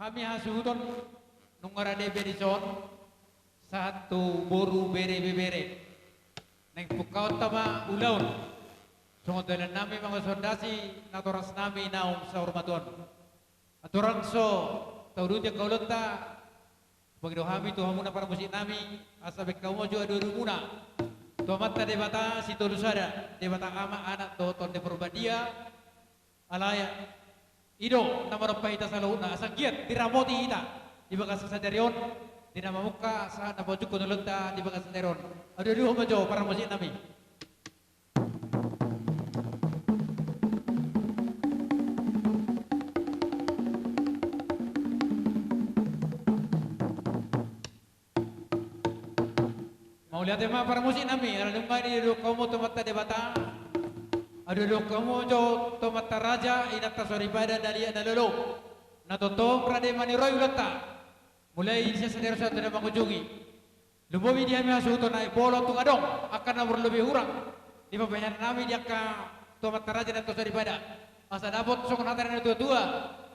Kami hasudon nung arade berison satu boru bere. Neng pukaw tama ulaon. Sungodalan nami mga sondasi naturas nami naong sa urmaton. Aturang so taududya kaulanta pagdohami to hamuna para musik nami asabek kaumo jo adu muna. Tomata debata si tolusada debata ama anak to ton de perbadia alaya ido namaro paita saluna asagiat diramoti ita di bagas sadarion di nama muka sa nabojuk kunulunta di bagas sadarion. Adu majo para musik nami. Lihat tema para musik nami, ada lumba di kamu tomata debata, ada kamu jo tomata raja inata soribada dari ada lolo, natoto prade maniroy ulata, mulai saya sendiri saya tidak mengunjungi, lumbobi dia masuk to naik bolo tu adong akan nomor lebih kurang, di pembayaran nami dia ke tomata raja dan soribada, asa dapat sok nataran tua,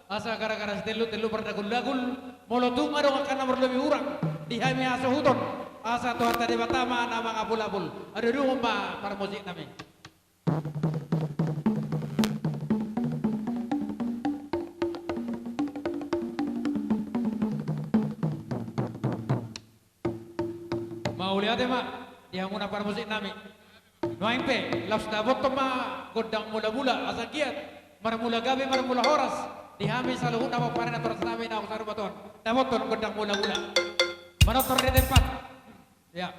asa gara-gara telu berdagul-dagul, molo tu adong akan nomor lebih kurang, di hami asuhuton. Asa tuhan tadi batama nama abul-abul. Ada rumah para musik nami. Mau lihat ya mak? Dia muna para musik nami. Noaing pe, laus dabot to ma godang mula-mula asa kiat. Marmula gabi marmula horas. Dihami saluhun nama para naturas nami na usar baton. Dabot to godang mula-mula. Manotor di tempat. Ya.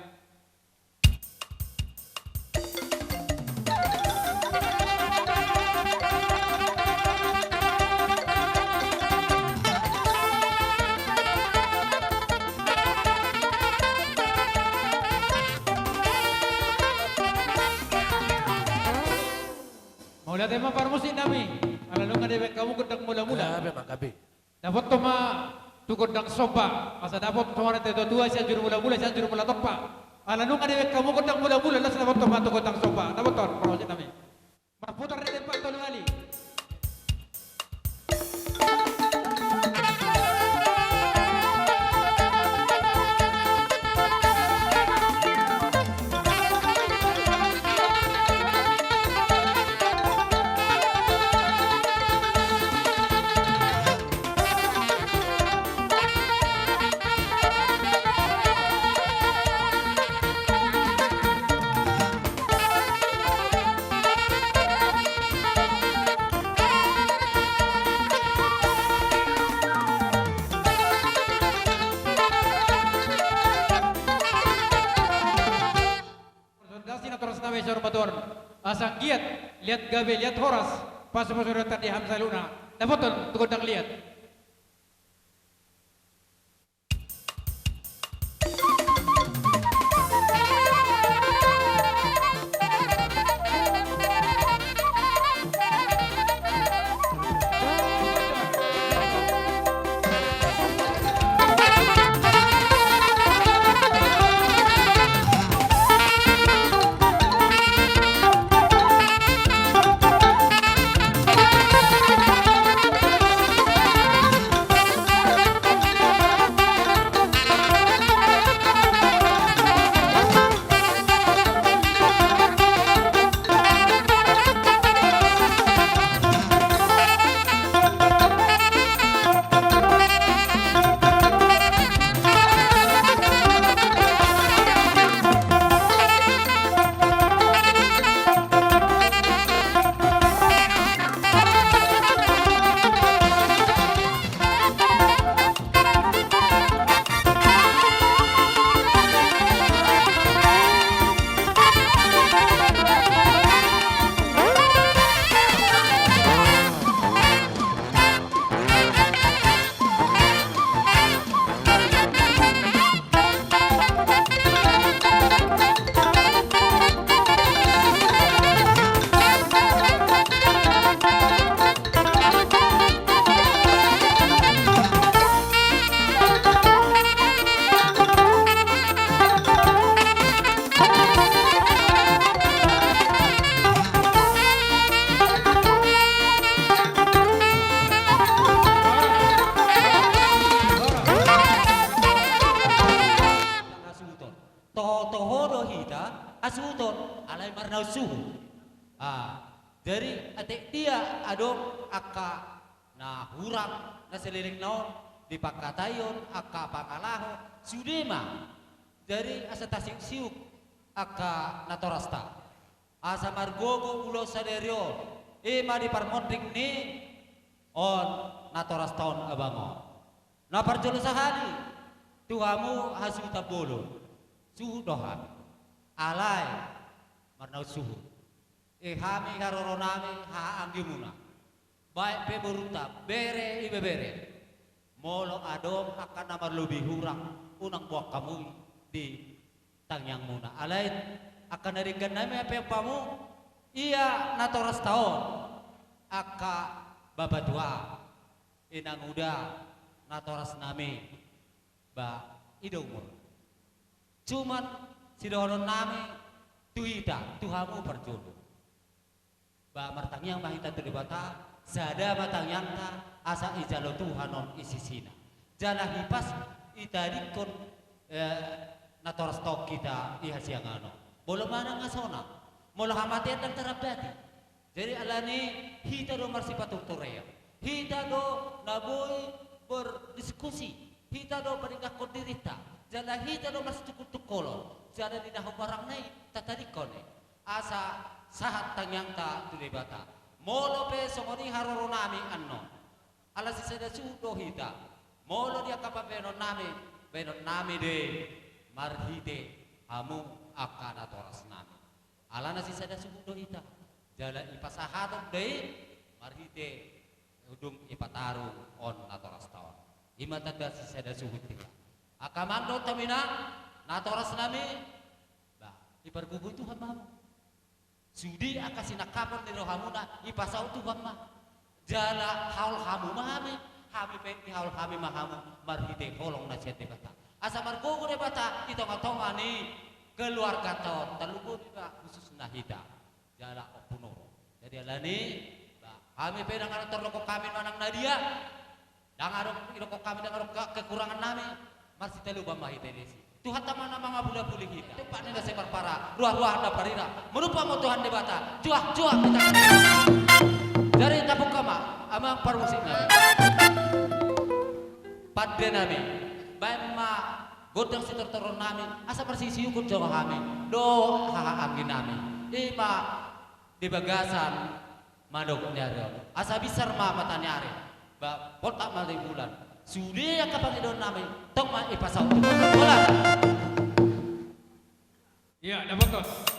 Mau lihat tema para musik nami. Alalung ada kamu gedang mula-mula. Gabi. Dapat to ma tukod ng sopa asa dapat tumaran tayo dua siya juru mula-mula siya juru mula topa ala nung ada kamu kodang mula-mula las dapat toma tukod ng sopa dapat ton proses namin marputar rin pa tulong ali. Asa giat lihat gabe lihat horas pas masuk tadi Hamzah Luna dapat tuh kodang lihat. Jadi atik dia adong aka na hurang na seliling naon dipakatayon aka pangalaho sudema. Jadi asa tasik siuk aka natorasta. Asa margogo ulo saderio ima di parmonding ni on natorastaon abango. Na parjolo sahali tuhamu hasu tabolo suhu dohan alai marnau suhu hami haroronami ha anggimuna baik beberuta bere ibe bere molo adom akan namar lebih hurang unang buah kamu di tangyang muna alain akan dari ganami apa pamu iya natoras taon aka babadua inang uda natoras nami ba idumur cuman sidonon nami tuita tuhamu perjulu ba martangyang mahita tu dibata sada matangyang ta asa ijalo tuhanon isisina jala hipas itadikon natoras tok kita ihasiangano bolo mana ngasona molo hamatian dan terabdati jadi alani hita do marsipatur torea hita do naboy berdiskusi hita do peringkat kondirita jala hita do marsitukul-tukolon jala di dahu barang nai tatadikone asa sahat tangyang ta tulibata molo pe somoni haroronami anno ala si sada sudo hita molo dia kapapeno nami de marhide hamu akana toras nami ala nasi sada sudo hita jala ipasahatom de marhide udung ipataru on natoras taon imata da si sada suhut hita akamando tamina natoras nami ba ipargugu Tuhan mamu sudi akasinakapan ni rohamuna ipasau Tuhan mah jala haul hamu mahami hami pe haul hami mahamu marhide holong nasihat debata asa margogo debata itonga-tonga ni keluarga taon talugo ba khusus nahida jala opunoro jadi alani kami pe dangar terloko kami manang nadia dangar iroko kami dangar kekurangan nami masih telu bamahite desi Tuhan tamana mga bula-buli kita tepat ni nasi parpara ruah-ruah anda parira merupa mo Tuhan debata juah-juah kita dari tabuk kama amang parmusik nabi padde nabi baima godang si tertoron nami asa persisi ukut jawa kami do haha angin nami ima di bagasan madok nyari asa bisar ma mata nyari ba potak mali bulan sudah kapag idon namin tong maipasaw wala Iya, nabotos.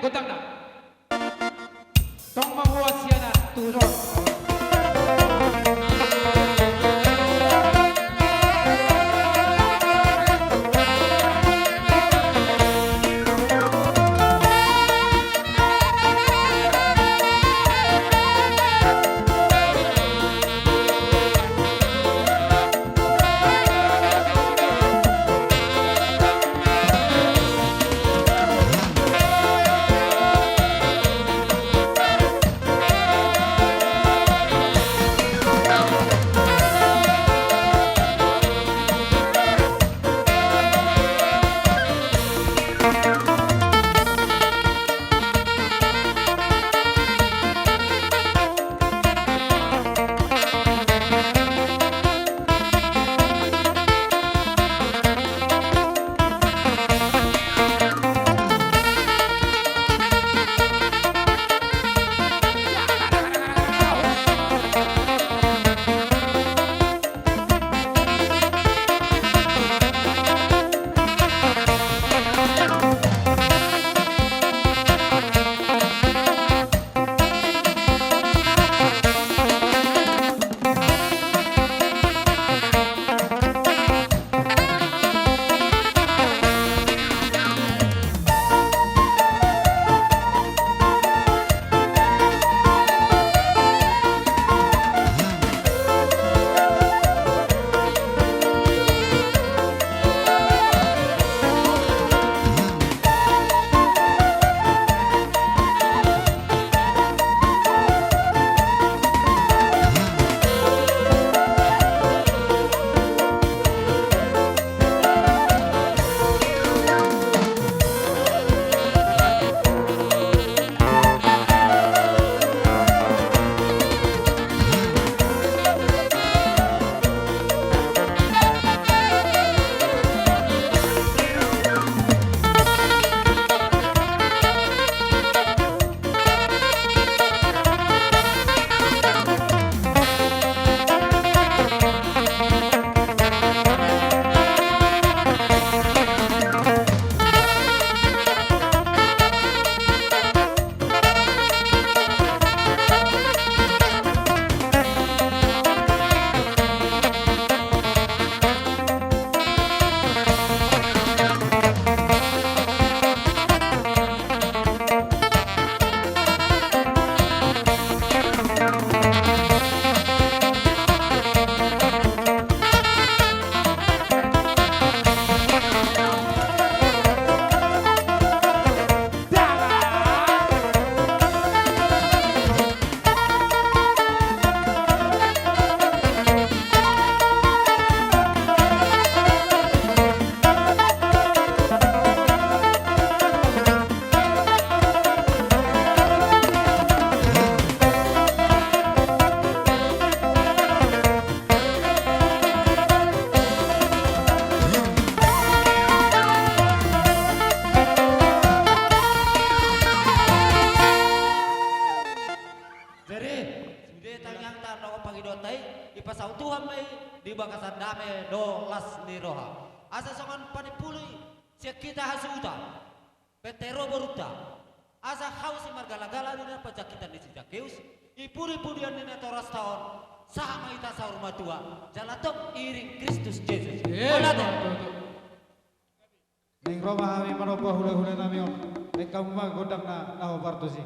gotang na. Tong mahuwas yan na turun. ipasau Tuhan mai di bakasan dame do las ni roha asa songan panipuli sia kita hasuta petero boruta asa hausi margala-gala dina pajakitan di sijakeus ipuri-purian dina toras taon sama ita saur matua jalatok iring Kristus Yesus olate Neng Roma kami manopo hula-hula namion neng kamu mah godang na naho partosi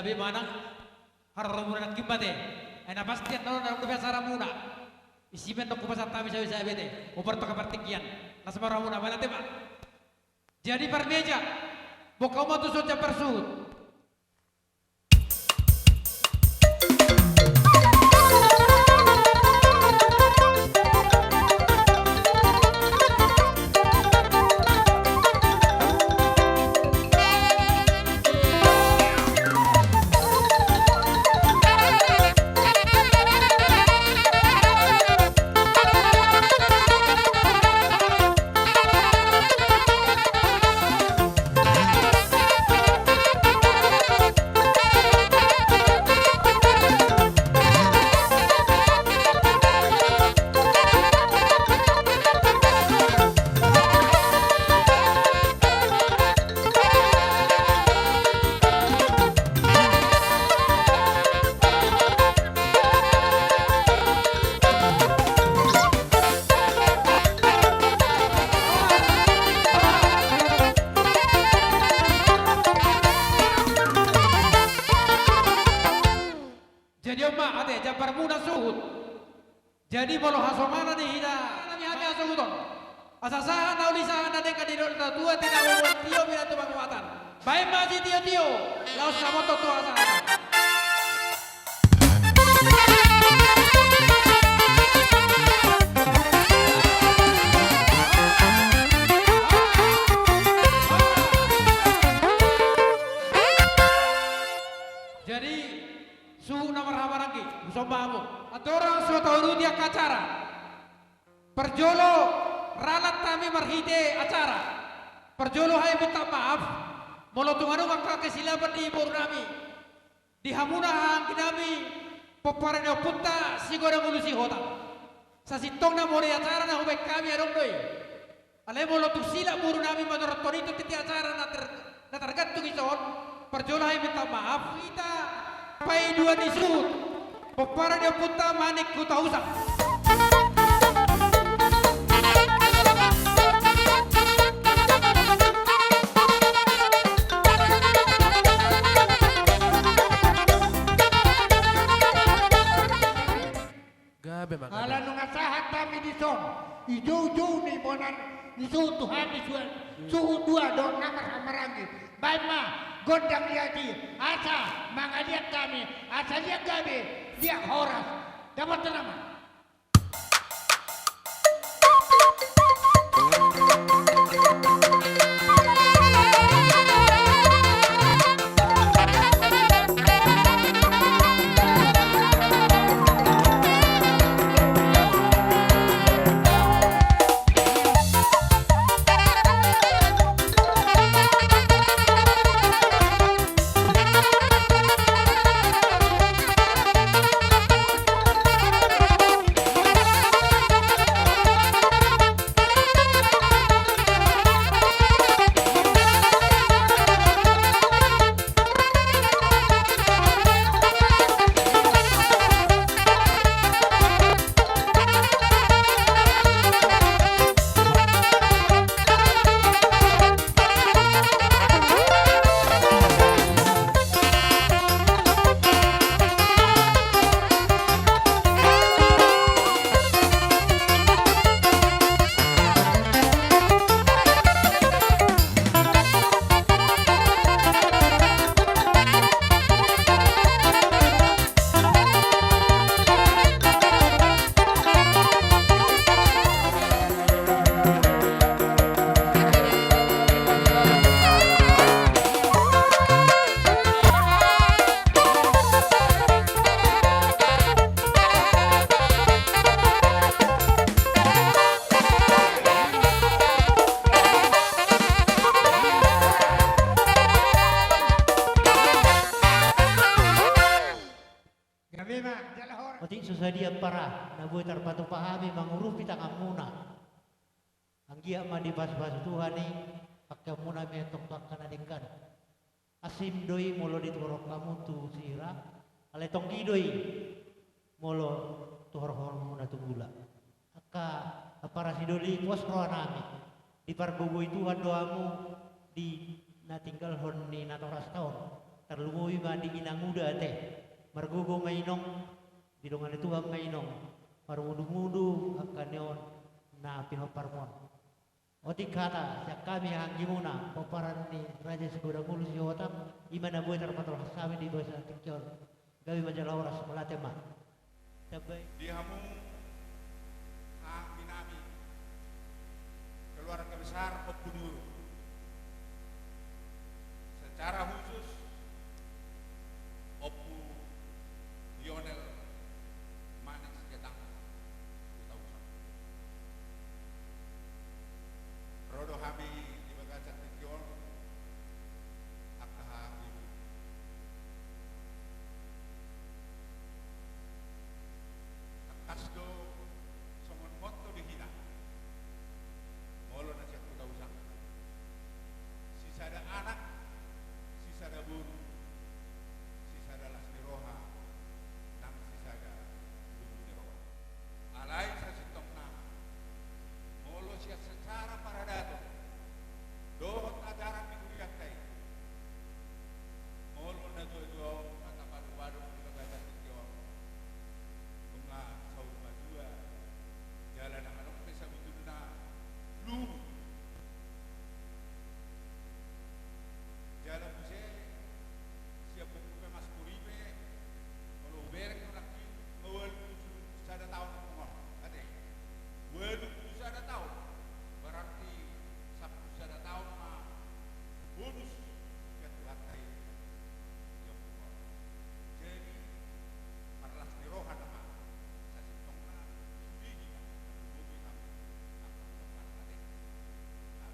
gabi manang harumuna kimbate. Ay napasti no na kubasa ramuna. Isimen no kubasa tami sa bete. Uperto kapartikian. Nasma ramuna balate ba. Jadi parmeja. Bokau mo tusod sa persud. Jadi bolo hasomana ni hida nami hati asuguton. Asasahan na ulisahan na den kanino na tua tina uwan tio bila tu bangwatan. Baik maji tio laos na moto tu asahan. Jadi suhu nomor hamarangki musombamu atorang suatu dia kacara perjolo ralat kami marhide acara perjolo hai minta maaf molotunganu maka kesilapan di nami di hamuna hang kinami poparane putta sigora ngulusi hota sasitong na more acara na hubek kami adong doi ale molotung sila buru nami menurut tonito titi acara na tergantung ison perjolo hai minta maaf kita pai dua disut popara dia puta manik ku tahu sak gabe maka ala nung asahat kami di son ijo ni bonan ni suhu Tuhan ni suhu dua don namar hamarangi baik ma gondang liati asa mangaliat kami asa liat gabe dia horas dapat nama Otik susadia parah, na buat terpatu pahami mengurus kita kamuna. Anggia ma di bas-bas Tuhan ni, pakai muna metok takkan adingkan. Asim doi molo diturok kamu tu sira, ale tonggi doi molo tuhor-hor muna tu gula. Aka para sidoli pos roa nami, di parbubui Tuhan doamu di na tinggal hon ni natoras tahun. terlumui mandi inang muda teh margogo mainong di dongan itu mainong marmudu-mudu akan neon na pinoparmon oti kata siak kami hanggimuna paparan ni Raja Segura Mulus Yotam imana boy terpatul hasami di bahasa tikyor gawi majalah oras melatema tabai Dihamu minami keluarga besar Opuduru secara khusus Opu Lionel Manis Ketang kita usah Rodo Hami di Bagacat Tikyon Akaha Ibu Kasdo somon moto dihina molo na siya kita usah sisada anak sisada buru sisada lasni roha nang sisada buru ni roha alai sa sitong na molo siya secara paradato dohot ajaran ni kuriat tay molo na do kata baru-baru di Bagacat Tikyon bunga saud madua jalan ang anong pesa betul na luru jalan bisa siap buku mas kuribe kalau berek laki ngawal sada tahun ngomong ade waduh sada tahun berarti sabtu sada tahun mah bonus ket latai yang jadi marlas di rohan mah sa sitongna sudihi ka lubi ka ang ade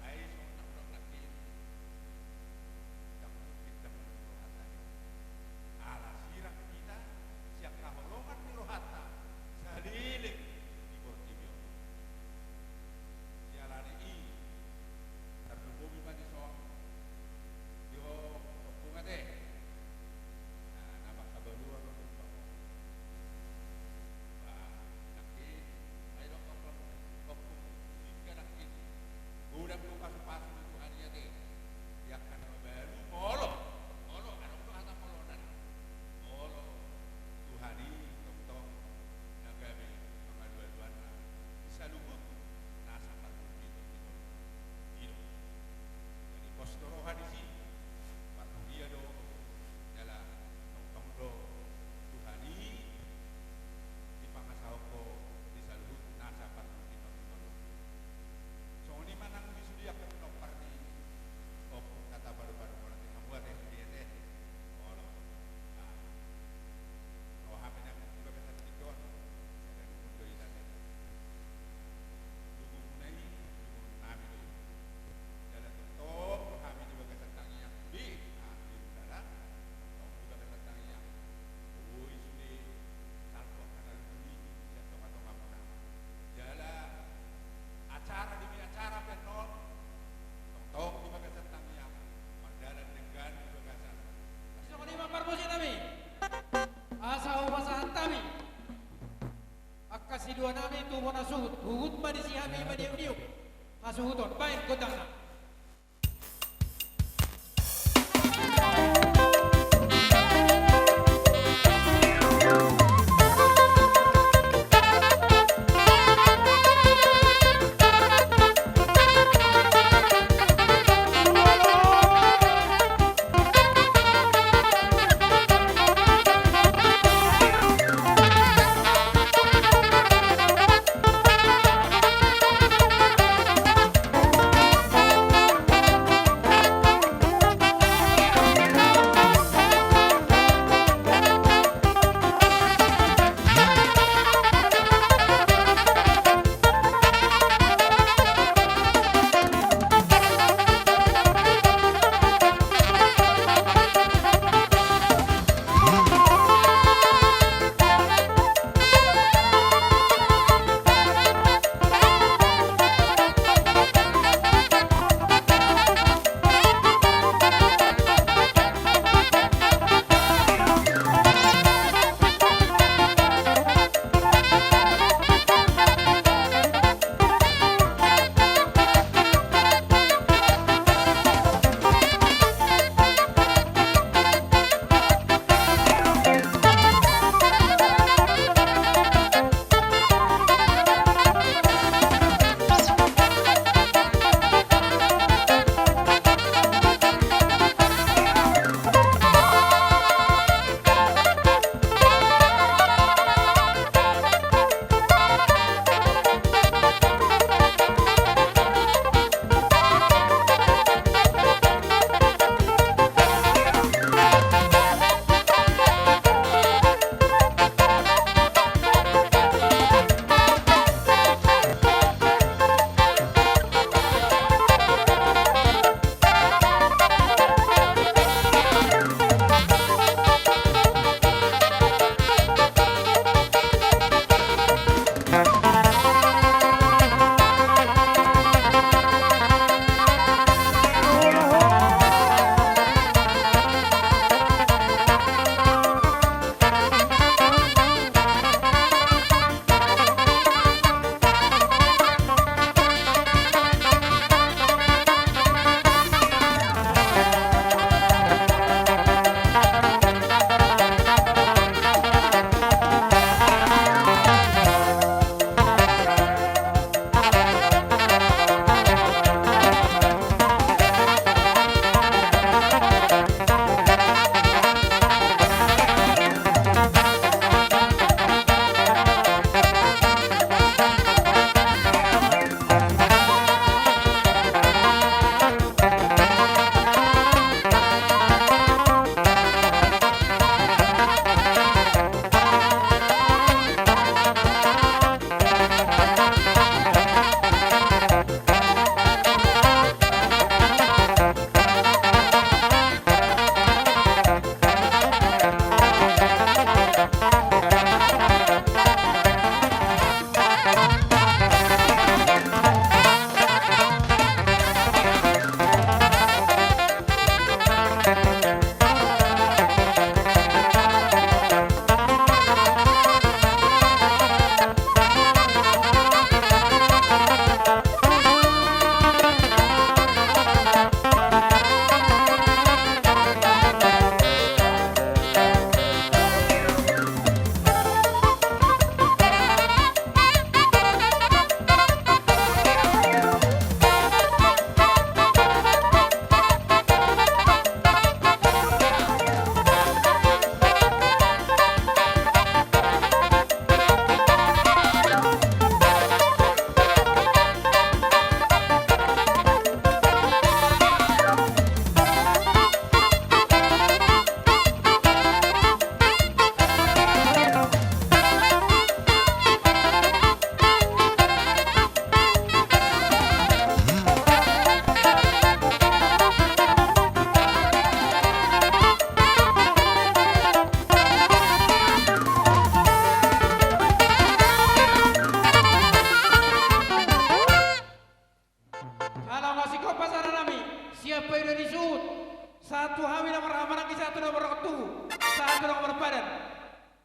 ay so nang laki yang kita rohata ala sirang kita siap kahorongan ni rohata saliling di Bortibio sialani i terdububi pa di so yo opunga de nama kabalua lo dito nakit ayo opung singka nakit udang luka sepatu ng Tuhan niya de yak ka na mabalu molo anong dohata molonan molo Tuhani tong nagabi mga duwan na isa lubot nasa pagpupito dito jadi postorohan di sini patulia do dala tong do Tuhani di pangasaw ko di saluhut nasa pagpupito so ni manang disudiak ko no parti of kata baru-baru ko natin ang buwan eh olo o hamin ang iba ka sa tikon sa nagmundo ilan lumunay lumun namin doon dala to hamin iba ka sa tangiyak di dala iba ka sa tangiyak uy suli salpo ka na lumi siya tonga-tonga mo na dala acara demi acara penon tong di Bagacat Tangiyak magdalan dengan di Bagacat Sino ko lima parmosi nami asa upasahan tami akasidua nami tumo na suhut huhut ba di sihami ba di udiuk asuhuton baik godang na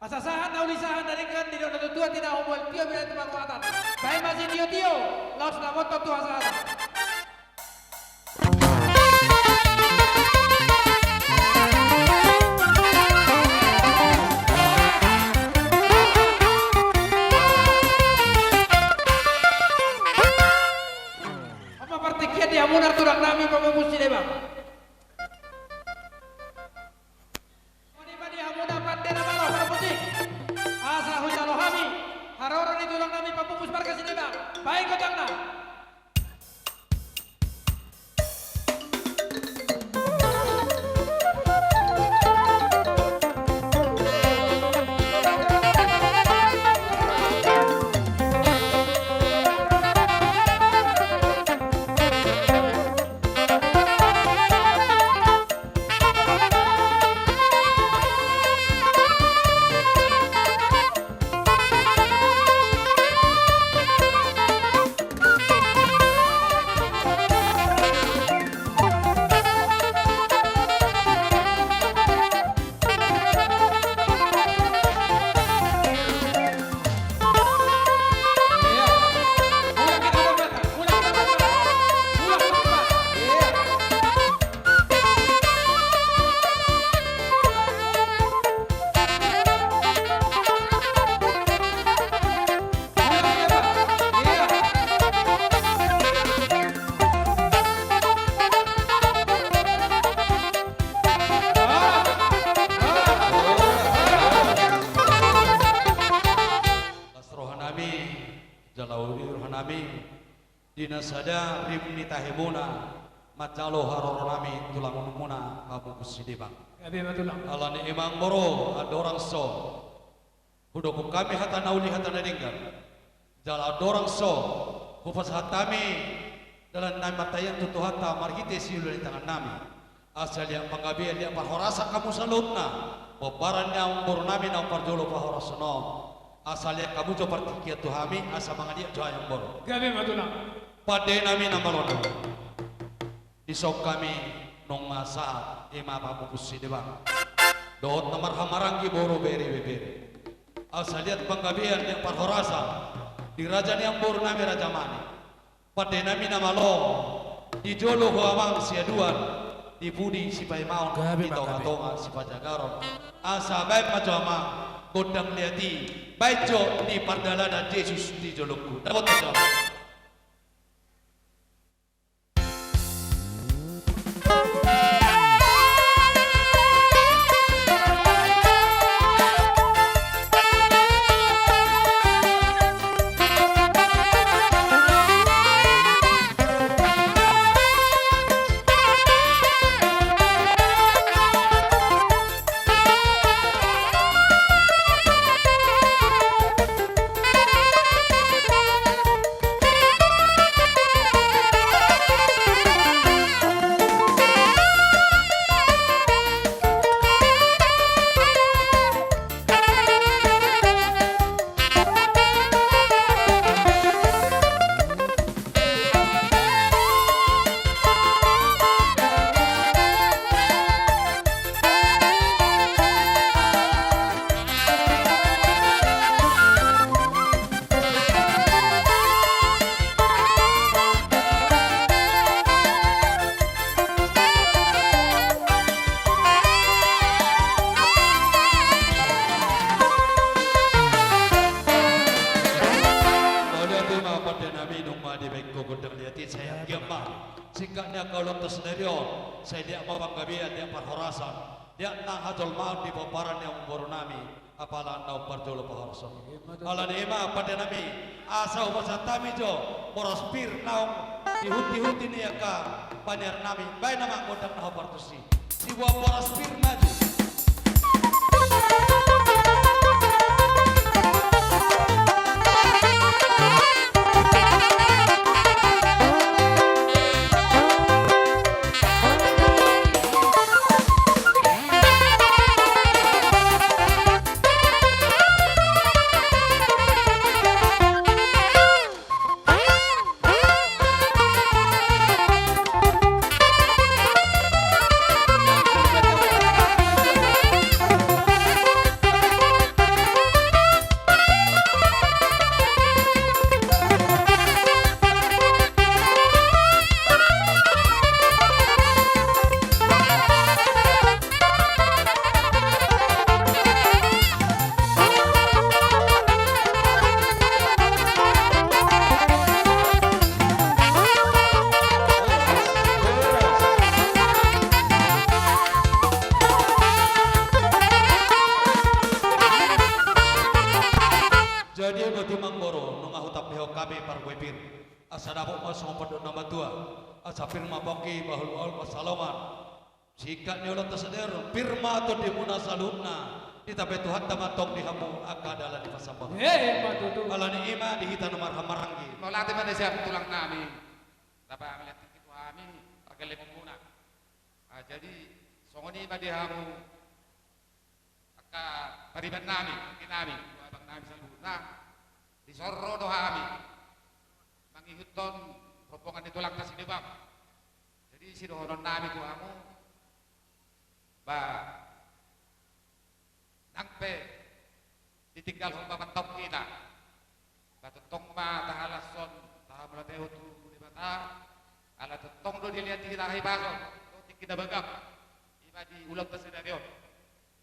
Asasahan na ulisahan na rin kan, dito natutuwa, tinahumol, tiyo, bilang tumakuatan. Bahay masin tiyo, laos na moto tuwa sa atin. Apa partikian di amunar turang nami pamupusi deh bang. Asa hujalo hami, haroran itu lang nami papupus markas ini bang. Baik kotang na. Dinasada rimni tahimuna macalo haroronami tulang muna kamu kusidibang. Gabi matulang. Alani imang moro adorang so. Hudoku kami hata nauli hata nadinggan. Jala adorang so. Hufas hatami dalam nama matayan tutu hata marhite siulu di tangan nami. Asal yang panggabian dia parhorasa kamu salutna. Bebaran yang moro nami na parjolo pahorasano. Asal yang kamu coba tikia tuhami asa mangadia doa yang moro. Gabi matulang. Pada nami namalona isok kami nong saat ima papupusi debang doot namar hamarangi boro beri beberi asal lihat panggabian yang parhorasa di raja yang boro nami raja mani pada nami namalo di jolo huawang siaduan di budi sipai maun di tonga si pajagaron asa baik macama godang liati baik jo di pardalana Yesus di joloku dapat macam saya dia mabanggabian dia parhorasan dia nang hajol maut di paparan yang umur nami apalan nau parjolo pahorasan ala nema pada nami asa upasatami jo porospir nau dihuti-huti ni ka panyar nami baik nama kodang nau partusi si buah porospir maju Jadi boti mangboro nunga hutap beho kami parwepir. Asa dapok masong padon nama tua. Asa firma poki bahul ol pasaloman. Jika nyolot terseder firma to dimuna salutna. Ditape Tuhan tamatong dihamu akadala di pasambah. Patutu. Alani ima dihita nomor hamaranggi. Mau latih mana siapa tulang kami. Dapat melihat itu kami pakai lemon muna. Jadi songoni badi hamu aka pariban nami, kinami, abang nami saluna. Di sorro dohami. Mangihuton rombongan di tulang kasih debang. Jadi si dohonon nami tu hamu ba nangpe ditinggal humba mentok kita. Batutong ma tahalason tahamlateo tu di mata ala tutong do dilihat kita hai baso tu kita bagak iba di ulang tersedario.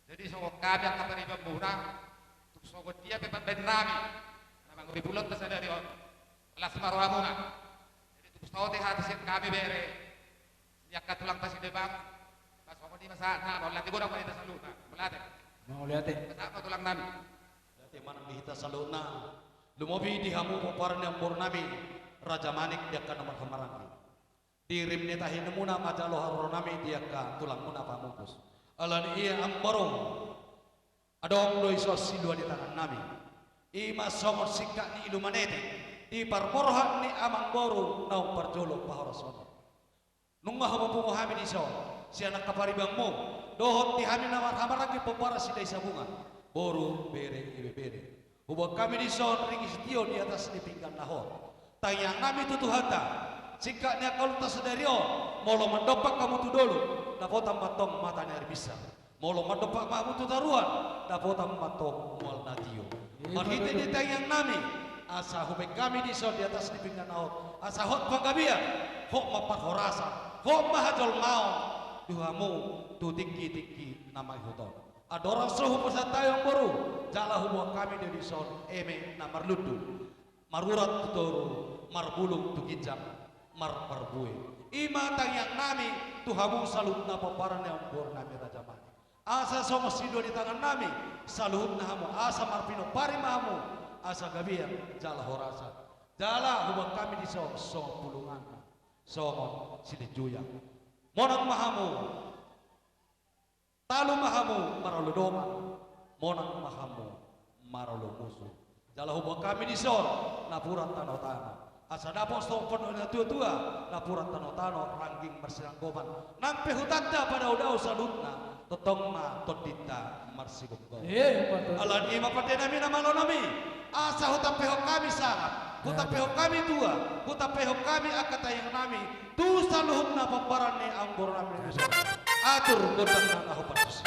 Jadi so kami ang kapari bambuna tuk so dia pe ben rami namang uri ulang tersedario alas maruamuna. Jadi tuk so te hati sen kami bere yak katulang tasidebang pas so di masa na bolati guna ko ita saluta bolate Mau lihat masa tulang nami. Dati manang dihita salutna. Lumobi dihamu paparan yang nami Raja Manik dia ka nomor hamaranggi. Dirim ni tahin muna majalo haronami dia ka tulang muna pamupus. Alan iya ambarong adong doi sos silua di tangan nami. Ima somot sikak ni ilumanete di parporhan ni amang boru nau parjolok paharasono. Nungah hamupungo hami di so si anak kaparibangmu dohot di hami namar hamaranggi papara si desa bunga boru bere ibe bere. Hubung kami di son ring istio di atas di pinggan nahor. Tayang kami tutu hata. Sikaknya kalau tak sederio, molo mendopak kamu tu dulu. Dapotam matong matanya bisa. Molo mendopak kamu tu taruan. Dapotam matong mual natio. Marhite di tayang kami. Asa hubung kami di son di atas di pinggan nahor. Asa hot pagabia. Hok mapat horasa. Hok mahajol mau. Duhamu tu tinggi nama huton. Ada orang suhu pasal tayang baru. Jala hubungan kami dari son eme na marludu. Marurat tuturu, marbulung tuginjang, marparbue. Ima tayang nami tuhamu salut na paparan yang bor nami Raja Manik. Asa somo sido di tangan nami salut na hamu. Asa marpino parimamu. Asa gabian jala horasa. Jala hubungan kami di son pulungan. Somon silejuyang. Monang mahamu. Talu mahamu maralo doma, monang mahamu maralo musuh. Jala hubung kami di sor, napuran tanah. Asa dapos tompon na tua-tua, napuran tanah ranking berserang goban. Nampe hutanda pada udau salutna, totong ma todita marsigong. Alan ima padena mina malonami. Asa hutapeho kami sangat, hutapeho kami tua, hutapeho kami akatayang nami. Tu saluhum na paparan ni anggor nami. Atur godang na nahupatus.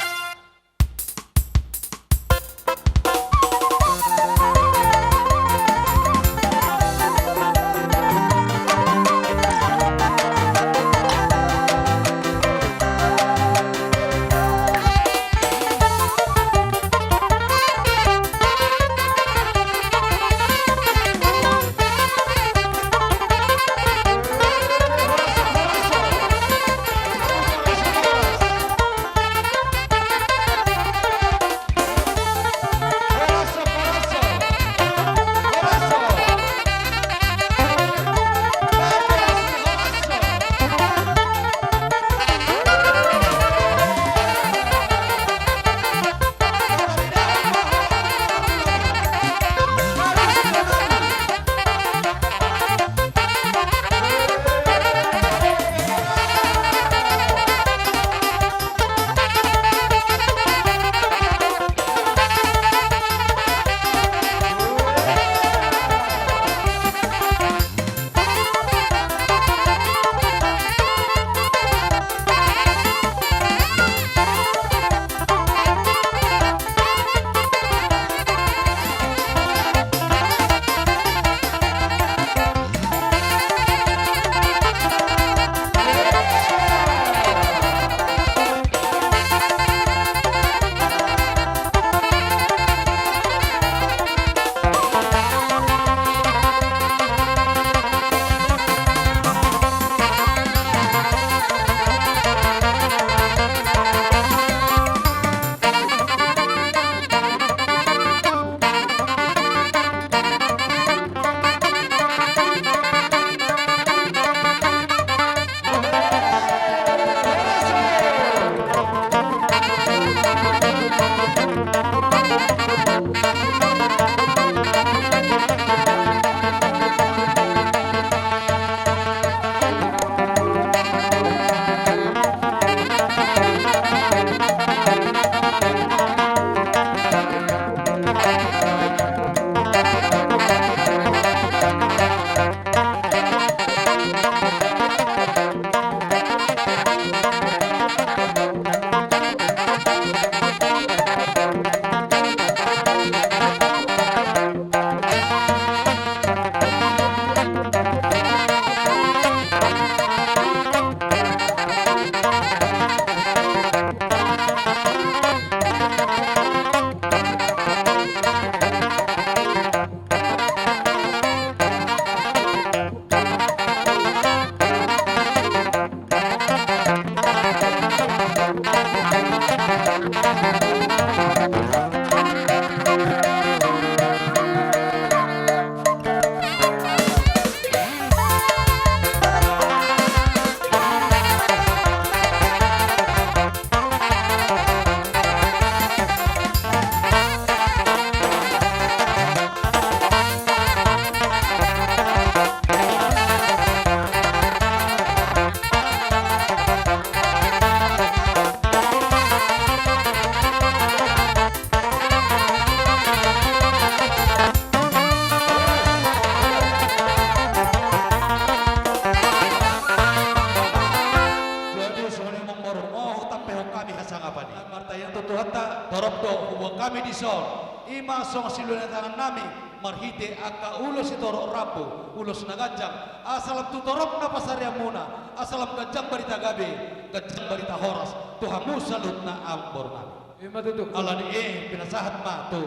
kami di sol ima song siluna tangan nami marhite aka ulos itoro rabu ulos nagajang asalam tutorok na pasarya muna asalam gajang barita gabe gajang barita horas Tuhan Musa lut na ambor nami Matutuk. Allah ni pinasahat ma tu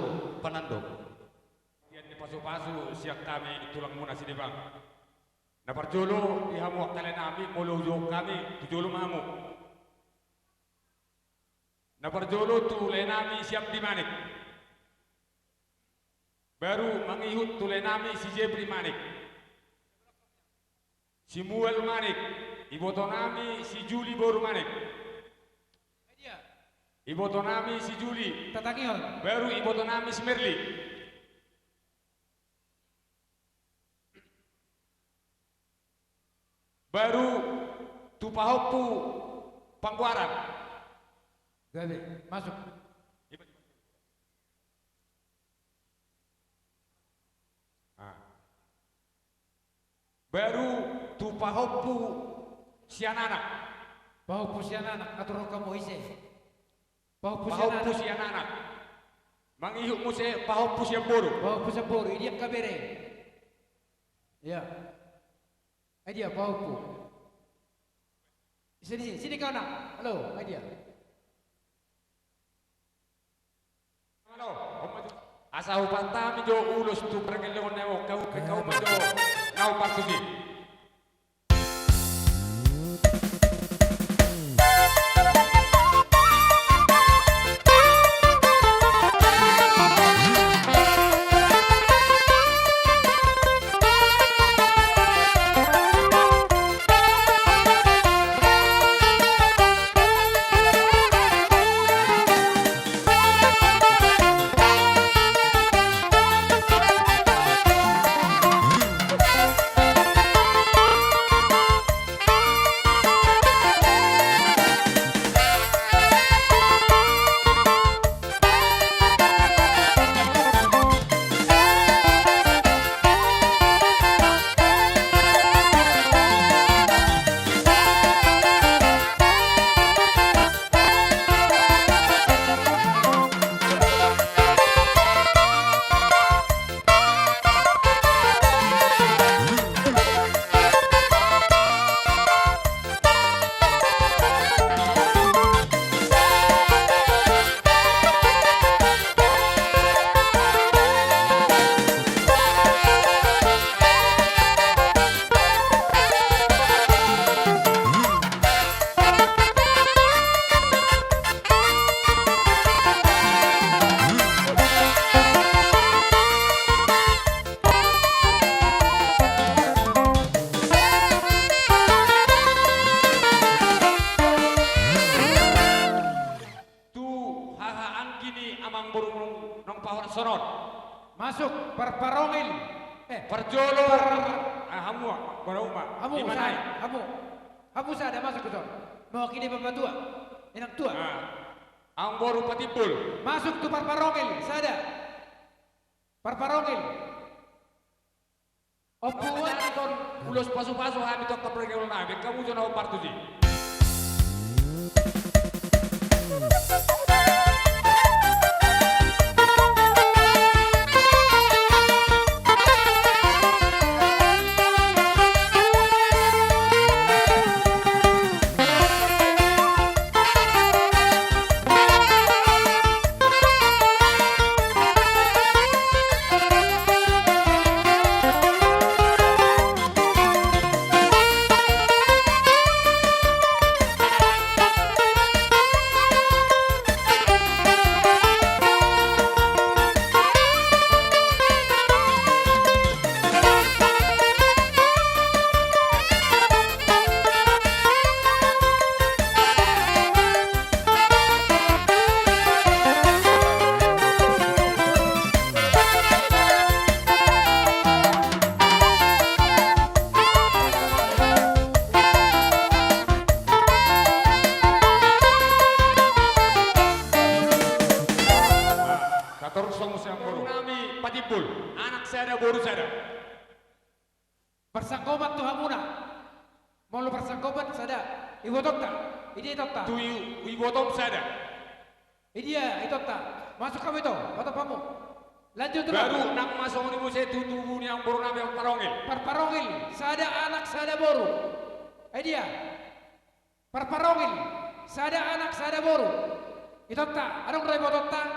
panandok Yan ni pasu-pasu siyak kami tulang muna sini bang. Na parjolo ihamu kalian nami muluyo kami tujolo mamu. Na parjolo tulay nami siap di manik. Baru mangihut tulay nami si Jebri Manik. Si Muel Manik. Iboto nami si Juli Boru Manik. Iboto nami si Juli. Tatangion. Baru iboto nami si Merli. Baru tupahopu pangkuaran. Gabe, masuk. Baru tupahopu sianana. Bau pusian anak atur kamu ise. Bau pusian Pahopu anak. sianana. Mangihuk mo si pahopu siya boro. Bau pusian bor, ini kabere. Ya. Dia bau pu. Sini, sini kau nak. Halo, dia. Ano? Asa upanta mi jo ulos tu pergelon neo kau mi jo nau partusi. Soron. Masuk perparongil. Perjolo. Hamu, barauma. Hamu Imanay. sa, hamu sa ada masuk ke sana. Mewakili bapak tua, enak tua. Ang boru patipul. Masuk tu perparongil, sada. Perparongil. Opuan ton ulos pasu-pasu kami tok kepergaulan nabi. Kamu jangan partuji. Anak saya ada boru saya ada. Persangkobat tu hamuna. Mau lu persangkobat sada. Ibu dokta. Ini dokta. Tu ibu tom saya ada. Ini dia, itu dokta. Masuk kami itu, foto kamu. Lanjut dulu. Baru nang masuk ni mo saya tutubu ni ang boro namin ang parongil. Parparongil, sada anak sada boru. Dia. Parparongil, sada anak sada boru. Itu tak, adong ro ibu tak.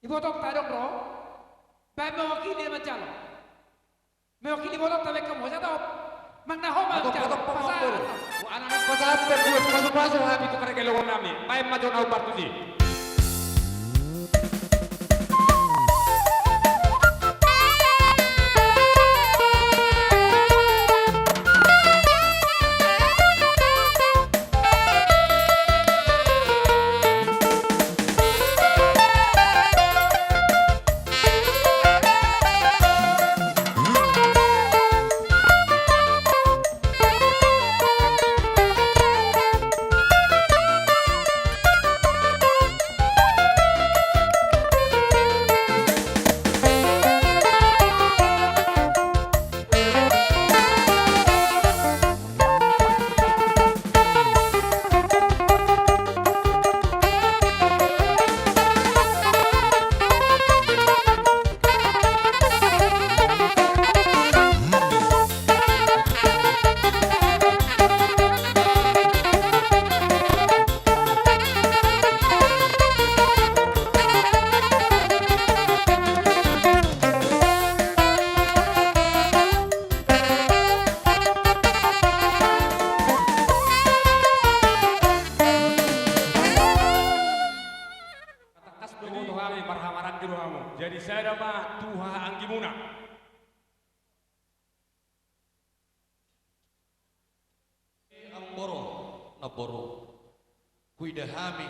Ibu tak adong ro. Baik mewakili macam. Mewakili botok tak kamu, saya tahu. Magnaho Ato macam. patok pamambol. Wa anak pasapet ko pasok-pasok habi to kare kay lawon namin. May majo na ubar to di. Jadi saya nama Tuha Anggimuna. Ang boro na boro. Kuidahami.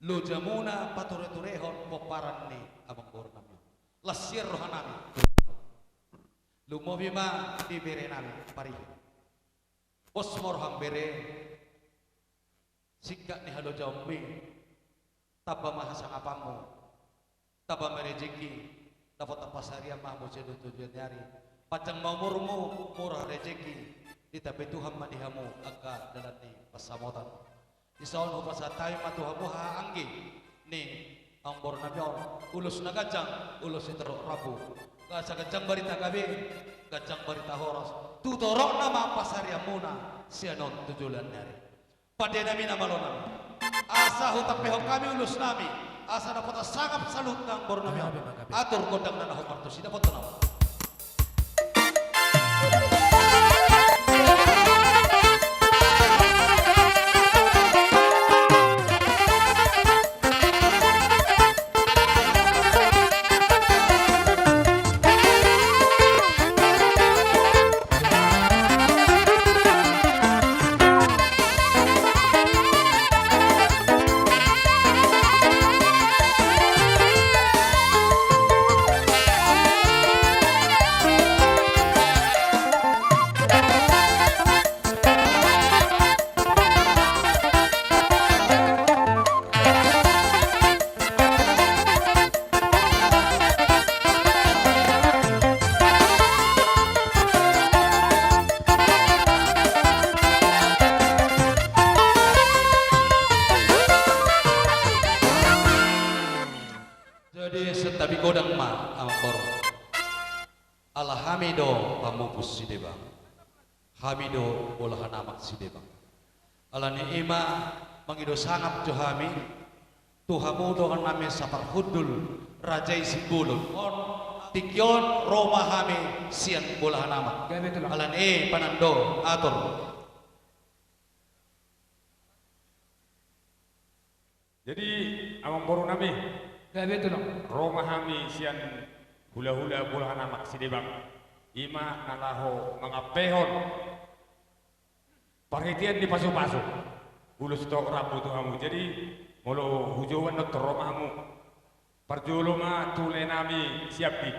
Lo jamuna pature-turehon poparan ni abang boro namin. Lasir rohanami. Lumobima di bere namin pari. Osmor hambere. Sikat ni halo jambi. Taba mahasang apamu. Taba merejeki dapat apa seharian mahmu sedu tujuan nyari pacang mau murmu murah rejeki di tapi Tuhan manihamu agak dalati pasamotan isaon ko pasatay matuhamu ha anggi ni ang bor na bior ulos na gajang ulos itero rabu sa gajang barita gabi gajang barita horos tutorok na mapasarian muna sianon tujuan nyari pada nami na malonam asa hutapeho kami ulos nami asa dapat sangap salut ng bor nami atur kodang na nahumarto si dapat tanaw tapi kodang ma amak boro ala hamido pamupus si debang hamido olahan amak si debang ala ni ima mangido sangap johami tuhamu doan nami sapar hudul rajai simbulun on tikyon roma hami sian olahan amak ala ni panando atur jadi amang boro nami Gabi itu dong. Roma hami sian hula-hula bulahan amak si debang ima nalaho mga pehon parhitian di pasu-pasu ulus to rabu to hamu jadi molo hujowan no to Roma hamu parjulo ma tule nami siap di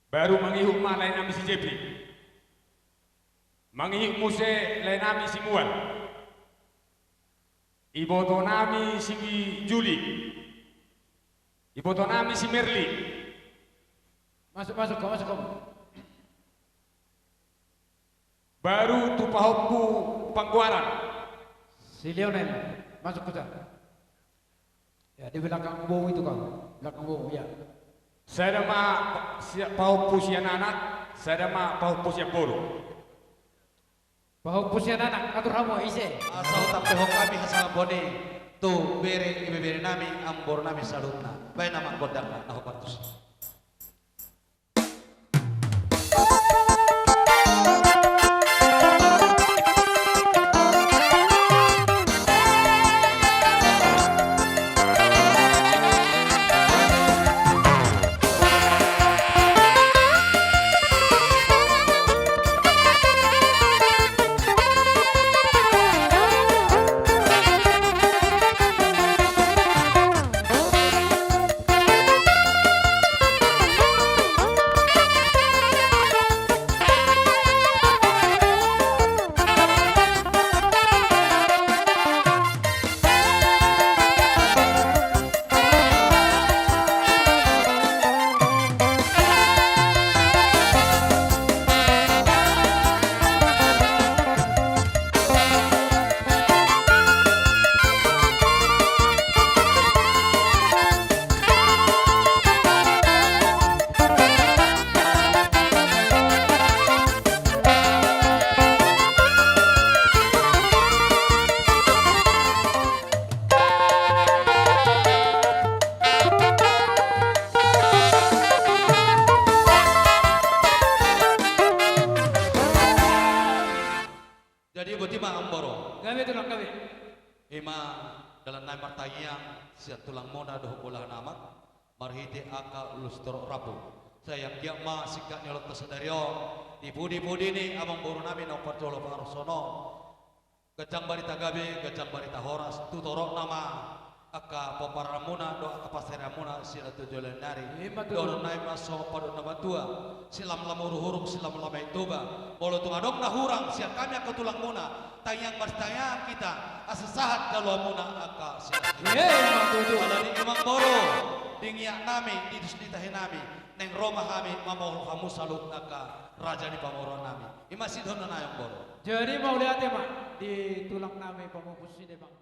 baru mangihuk ma lain nami si Jepri mangihik muse lenami si Mual iboto nami si Juli iboto nami si Merli Masuk kamu. baru tu pahompu pangguaran. Si Lionel masuk ke sana. Ya di belakang bau itu kau, belakang bau ya. Saya ma siap pahompu si anak, saya ma pahompu si boro. Bau pusian anak atur hamo ise. Asal tapi hok kami hasal bone tu bere ibere nami ambor nami salutna. Bae nama godang na hopartus. Jadi boti ma amboro. Kami tulang kami. Ima dalam nama martayang siat tulang mona doh bola nama marhite aka lustro rabu. Sayang dia ma sikat nyolot tersadario di budi ni amang boru nami no perjolo parosono. Gajang barita gabe, gajang barita horas, tutorok nama aka poparamuna do aka paseramuna sila tujulan nari. Dono nai maso padu nama tua silam lamuru hurung silam lamai tuba. Bolo tungadong na hurang siang kami aka tulang muna. Tayang bertanya kita asesahat kalau muna aka siang. Kalau di imang boro dingyak nami di dusnitahin nami neng Roma kami mamau kamu salut aka raja di pamoron nami. Imasidon na nayong boro. Jadi mau lihat ya mak di tulang nami pamupus ini bang.